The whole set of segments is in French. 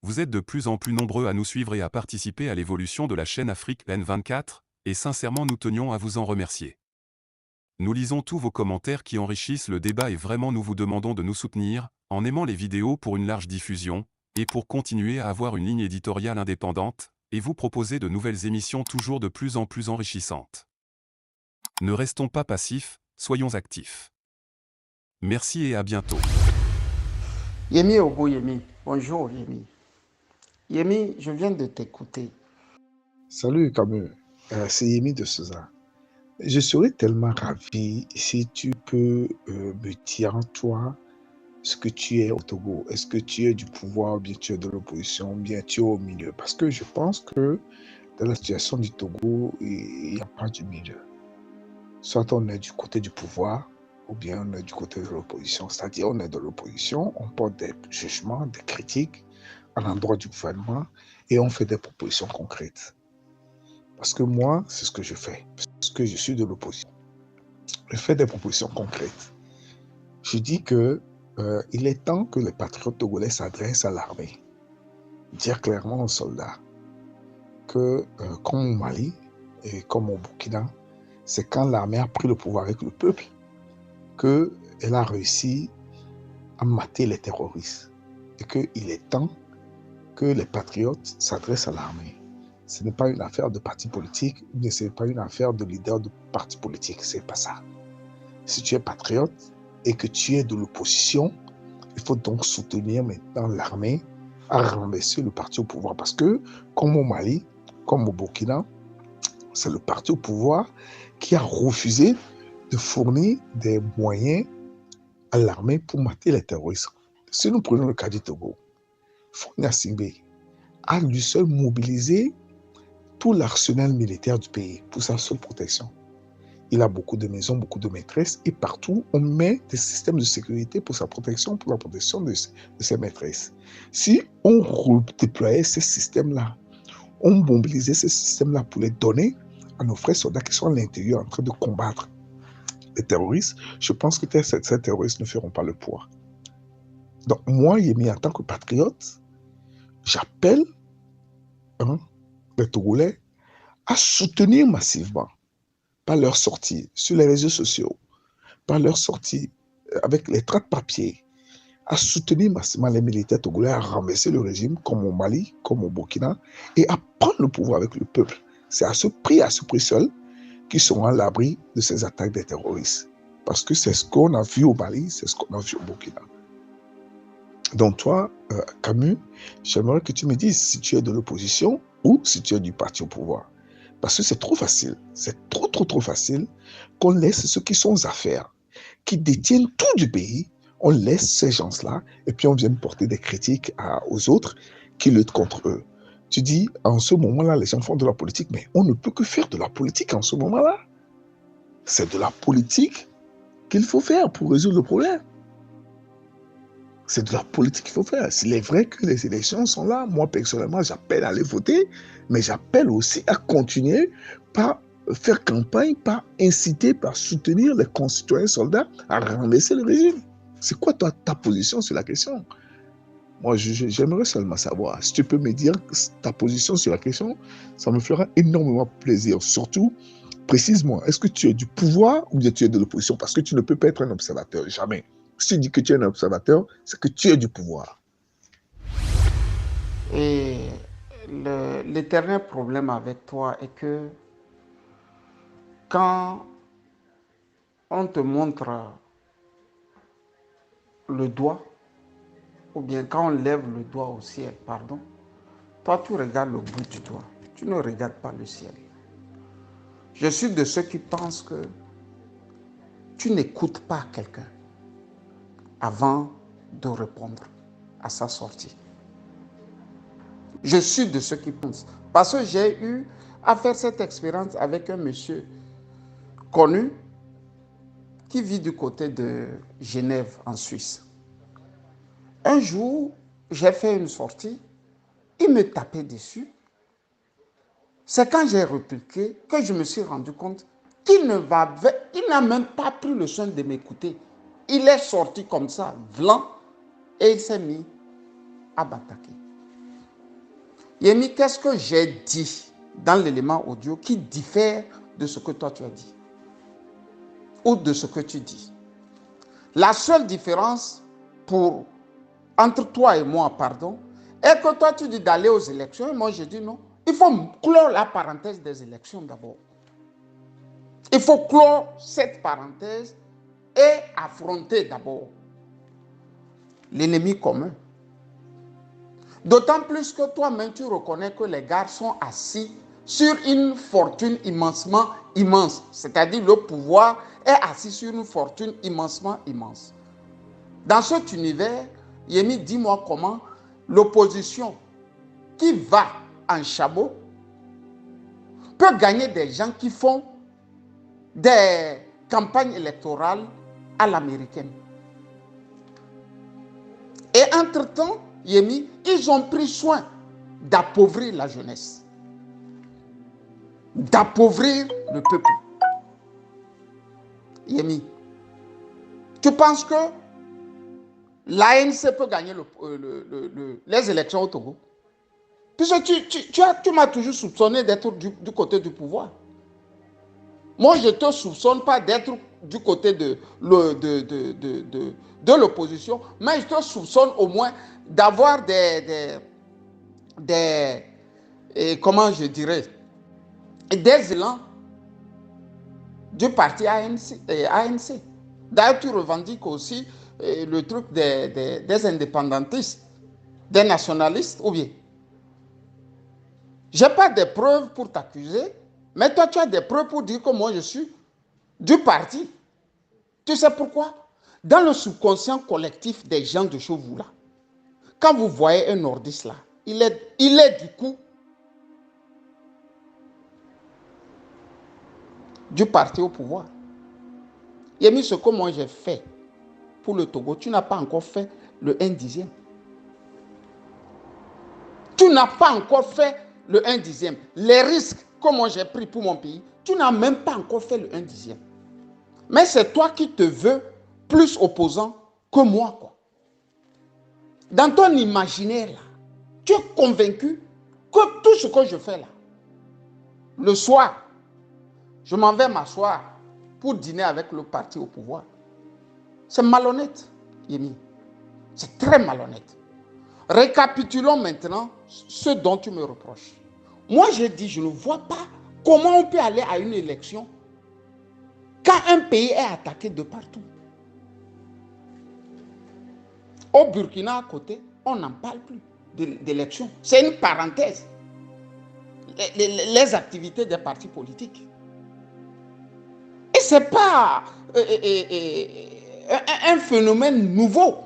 Vous êtes de plus en plus nombreux à nous suivre et à participer à l'évolution de la chaîne Afrique N24, et sincèrement nous tenions à vous en remercier. Nous lisons tous vos commentaires qui enrichissent le débat et vraiment nous vous demandons de nous soutenir, en aimant les vidéos pour une large diffusion, et pour continuer à avoir une ligne éditoriale indépendante, et vous proposer de nouvelles émissions toujours de plus en plus enrichissantes. Ne restons pas passifs, soyons actifs. Merci et à bientôt. Yemi Ogo Yemi, bonjour Yemi. Yemi, je viens de t'écouter. Salut Camus, c'est Yemi de Souza. Je serais tellement ravi si tu peux me dire, toi, ce que tu es au Togo. Est-ce que tu es du pouvoir, ou bien tu es de l'opposition, ou bien tu es au milieu? Parce que je pense que dans la situation du Togo, il n'y a pas du milieu. Soit on est du côté du pouvoir, ou bien on est du côté de l'opposition. C'est-à-dire on est de l'opposition, on porte des jugements, des critiques à l'endroit du gouvernement et on fait des propositions concrètes. Parce que moi, c'est ce que je fais, parce que je suis de l'opposition. Je fais des propositions concrètes. Je dis que il est temps que les patriotes togolais s'adressent à l'armée. Dire clairement aux soldats que, comme au Mali et comme au Burkina, c'est quand l'armée a pris le pouvoir avec le peuple qu'elle a réussi à mater les terroristes. Et qu'il est temps que les patriotes s'adressent à l'armée. Ce n'est pas une affaire de parti politique, mais ce n'est pas une affaire de leader de parti politique. C'est pas ça. Si tu es patriote et que tu es de l'opposition, il faut donc soutenir maintenant l'armée à renverser le parti au pouvoir. Parce que, comme au Mali, comme au Burkina, c'est le parti au pouvoir qui a refusé de fournir des moyens à l'armée pour mater les terroristes. Si nous prenons le cas du Togo, Faure Gnassingbé a lui seul mobilisé tout l'arsenal militaire du pays pour sa seule protection. Il a beaucoup de maisons, beaucoup de maîtresses et partout, on met des systèmes de sécurité pour sa protection, pour la protection de ses maîtresses. Si on redéployait ces systèmes-là, on mobilisait ces systèmes-là pour les donner à nos frères soldats qui sont à l'intérieur en train de combattre les terroristes, je pense que ces terroristes ne feront pas le poids. Donc moi, Yemi, en tant que patriote, j'appelle les Togolais à soutenir massivement, par leur sortie sur les réseaux sociaux, par leur sortie avec les tracts papier, à soutenir massivement les militaires togolais à renverser le régime, comme au Mali, comme au Burkina, et à prendre le pouvoir avec le peuple. C'est à ce prix seul, qu'ils seront à l'abri de ces attaques des terroristes. Parce que c'est ce qu'on a vu au Mali, c'est ce qu'on a vu au Burkina. Donc toi, Camus, j'aimerais que tu me dises si tu es de l'opposition ou si tu es du parti au pouvoir. Parce que c'est trop facile, c'est trop facile qu'on laisse ceux qui sont aux affaires, qui détiennent tout du pays, on laisse ces gens-là et puis on vient porter des critiques aux autres qui luttent contre eux. Tu dis, en ce moment-là, les gens font de la politique, mais on ne peut que faire de la politique en ce moment-là. C'est de la politique qu'il faut faire pour résoudre le problème. C'est de la politique qu'il faut faire. S'il est vrai que les élections sont là, moi personnellement, j'appelle à aller voter, mais j'appelle aussi à continuer par faire campagne, par inciter, par soutenir les concitoyens soldats à renverser le régime. C'est quoi ta position sur la question? Moi, j'aimerais seulement savoir. Si tu peux me dire ta position sur la question, ça me fera énormément plaisir. Surtout, précise-moi, est-ce que tu es du pouvoir ou bien tu es de l'opposition? Parce que tu ne peux pas être un observateur, jamais. Si tu dis que tu es un observateur, c'est que tu es du pouvoir. Et l'éternel problème avec toi est que quand on te montre le doigt, ou bien quand on lève le doigt au ciel, pardon, toi tu regardes le bout du doigt, tu ne regardes pas le ciel. Je suis de ceux qui pensent que tu n'écoutes pas quelqu'un avant de répondre à sa sortie. Je suis de ceux qui pensent. Parce que j'ai eu à faire cette expérience avec un monsieur connu qui vit du côté de Genève, en Suisse. Un jour, j'ai fait une sortie, il me tapait dessus. C'est quand j'ai répliqué que je me suis rendu compte qu'il n'a même pas pris le soin de m'écouter. Il est sorti comme ça, blanc, et il s'est mis à m'attaquer. Yemi, qu'est-ce que j'ai dit dans l'élément audio qui diffère de ce que toi tu as dit ou de ce que tu dis? La seule différence entre toi et moi, pardon, est que toi tu dis d'aller aux élections et moi je dis non. Il faut clore la parenthèse des élections d'abord. Il faut clore cette parenthèse et affronter d'abord l'ennemi commun. D'autant plus que toi-même, tu reconnais que les gars sont assis sur une fortune immensement immense. C'est-à-dire le pouvoir est assis sur une fortune immensement immense. Dans cet univers, Yemi, dis-moi comment l'opposition qui va en chabot peut gagner des gens qui font des campagnes électorales à l'américaine. Et entre-temps, Yemi, ils ont pris soin d'appauvrir la jeunesse, d'appauvrir le peuple. Yemi, tu penses que l'ANC peut gagner les élections au Togo? Puisque tu m'as toujours soupçonné d'être du côté du pouvoir. Moi, je ne te soupçonne pas d'être du côté de l'opposition, mais je te soupçonne au moins d'avoir comment je dirais, des élans du parti ANC. D'ailleurs, tu revendiques aussi le truc des indépendantistes, des nationalistes, ou bien. Je n'ai pas de preuves pour t'accuser, mais toi, tu as des preuves pour dire que moi, je suis du parti. Tu sais pourquoi? Dans le subconscient collectif des gens de chez vous, là, quand vous voyez un nordiste, là, il est du coup du parti au pouvoir. Il a mis ce que moi j'ai fait pour le Togo. Tu n'as pas encore fait le 1/10. Tu n'as pas encore fait le 1/10. Les risques que moi j'ai pris pour mon pays, tu n'as même pas encore fait le 1/10. Mais c'est toi qui te veux plus opposant que moi, quoi. Dans ton imaginaire, là, tu es convaincu que tout ce que je fais là, le soir, je m'en vais m'asseoir pour dîner avec le parti au pouvoir. C'est malhonnête, Yemi. C'est très malhonnête. Récapitulons maintenant ce dont tu me reproches. Moi, j'ai dit, je ne vois pas comment on peut aller à une élection quand un pays est attaqué de partout. Au Burkina, à côté, on n'en parle plus d'élection. C'est une parenthèse. Les activités des partis politiques. Et ce n'est pas un phénomène nouveau.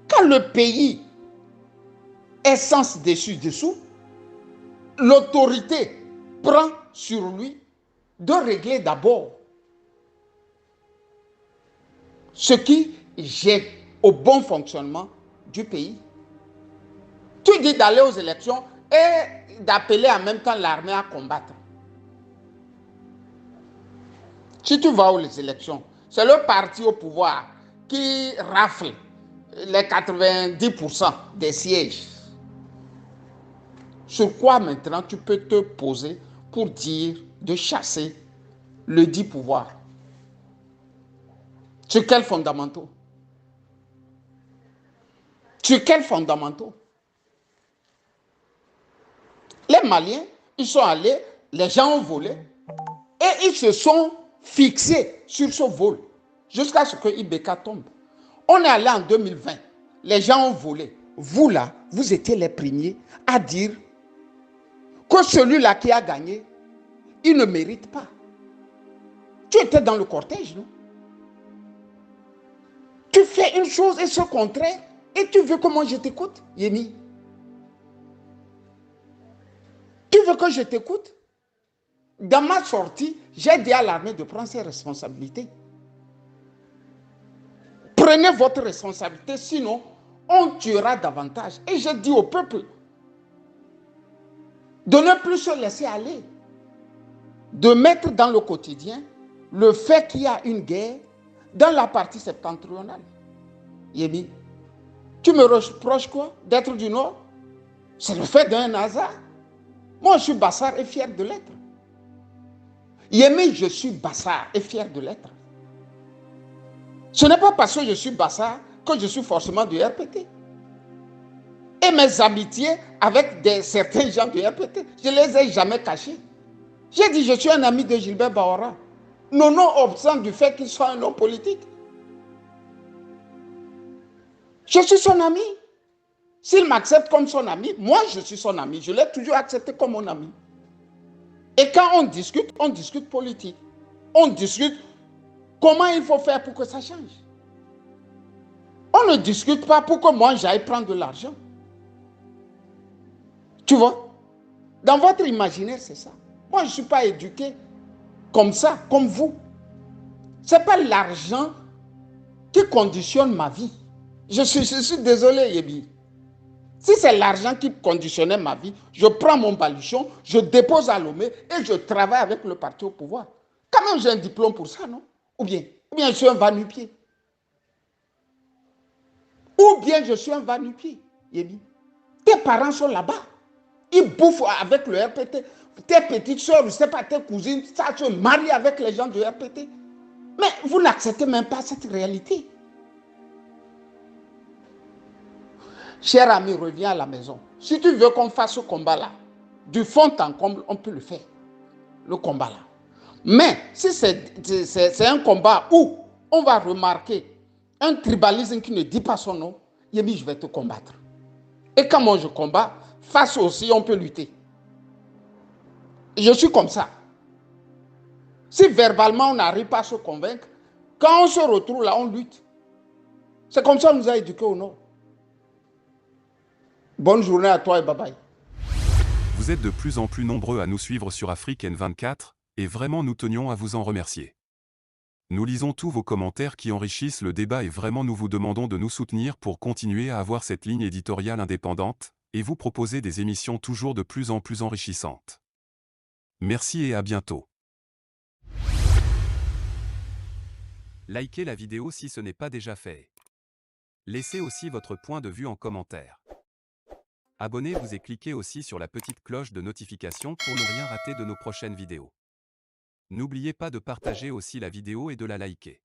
Quand le pays est sens dessus-dessous, l'autorité prend sur lui de régler d'abord ce qui jette au bon fonctionnement du pays. Tu dis d'aller aux élections et d'appeler en même temps l'armée à combattre. Si tu vas aux élections, c'est le parti au pouvoir qui rafle les 90% des sièges. Sur quoi maintenant tu peux te poser pour dire de chasser le dit pouvoir? Sur quels fondamentaux? Sur quels fondamentaux? Les Maliens, ils sont allés, les gens ont volé et ils se sont fixés sur ce vol jusqu'à ce que Ibeka tombe. On est allé en 2020, les gens ont volé. Vous là, vous étiez les premiers à dire que celui-là qui a gagné, il ne mérite pas. Tu étais dans le cortège, non? Tu fais une chose et ce contraire, et tu veux que moi je t'écoute, Yemi? Tu veux que je t'écoute? Dans ma sortie, j'ai dit à l'armée de prendre ses responsabilités. Prenez votre responsabilité, sinon on tuera davantage. Et j'ai dit au peuple de ne plus se laisser aller, de mettre dans le quotidien le fait qu'il y a une guerre dans la partie septentrionale. Yemi, tu me reproches quoi? D'être du Nord? C'est le fait d'un hasard. Moi, je suis Bassar et fier de l'être. Yémi, je suis Bassar et fier de l'être. Ce n'est pas parce que je suis Bassar que je suis forcément du RPT. Et mes amitiés avec certains gens du RPT, je ne les ai jamais cachés. J'ai dit, je suis un ami de Gilbert Bahora. Nonobstant du fait qu'il soit un homme politique. Je suis son ami. S'il m'accepte comme son ami, moi je suis son ami. Je l'ai toujours accepté comme mon ami. Et quand on discute politique. On discute comment il faut faire pour que ça change. On ne discute pas pour que moi j'aille prendre de l'argent. Tu vois? Dans votre imaginaire, c'est ça. Moi, je ne suis pas éduqué comme ça, comme vous. Ce n'est pas l'argent qui conditionne ma vie. Je suis désolé, Yébi. Si c'est l'argent qui conditionnait ma vie, je prends mon baluchon, je dépose à Lomé et je travaille avec le parti au pouvoir. Quand même, j'ai un diplôme pour ça, non? Ou bien je suis un va-nu-pied. Ou bien je suis un va-nu-pied, Yébi. Tes parents sont là-bas. Ils bouffent avec le RPT. Tes petites soeurs, je ne sais pas, tes cousines, ça se marie avec les gens du RPT. Mais vous n'acceptez même pas cette réalité. Cher ami, reviens à la maison. Si tu veux qu'on fasse ce combat-là, du fond en comble, on peut le faire. Le combat-là. Mais si c'est un combat où on va remarquer un tribalisme qui ne dit pas son nom, Yémi, je vais te combattre. Et quand moi je combats, face aussi, on peut lutter. Je suis comme ça. Si verbalement on n'arrive pas à se convaincre, quand on se retrouve là, on lutte. C'est comme ça qu'on nous a éduqués au Nord. Bonne journée à toi et bye bye. Vous êtes de plus en plus nombreux à nous suivre sur Afrique N24, et vraiment nous tenions à vous en remercier. Nous lisons tous vos commentaires qui enrichissent le débat et vraiment nous vous demandons de nous soutenir pour continuer à avoir cette ligne éditoriale indépendante, et vous proposer des émissions toujours de plus en plus enrichissantes. Merci et à bientôt. Likez la vidéo si ce n'est pas déjà fait. Laissez aussi votre point de vue en commentaire. Abonnez-vous et cliquez aussi sur la petite cloche de notification pour ne rien rater de nos prochaines vidéos. N'oubliez pas de partager aussi la vidéo et de la liker.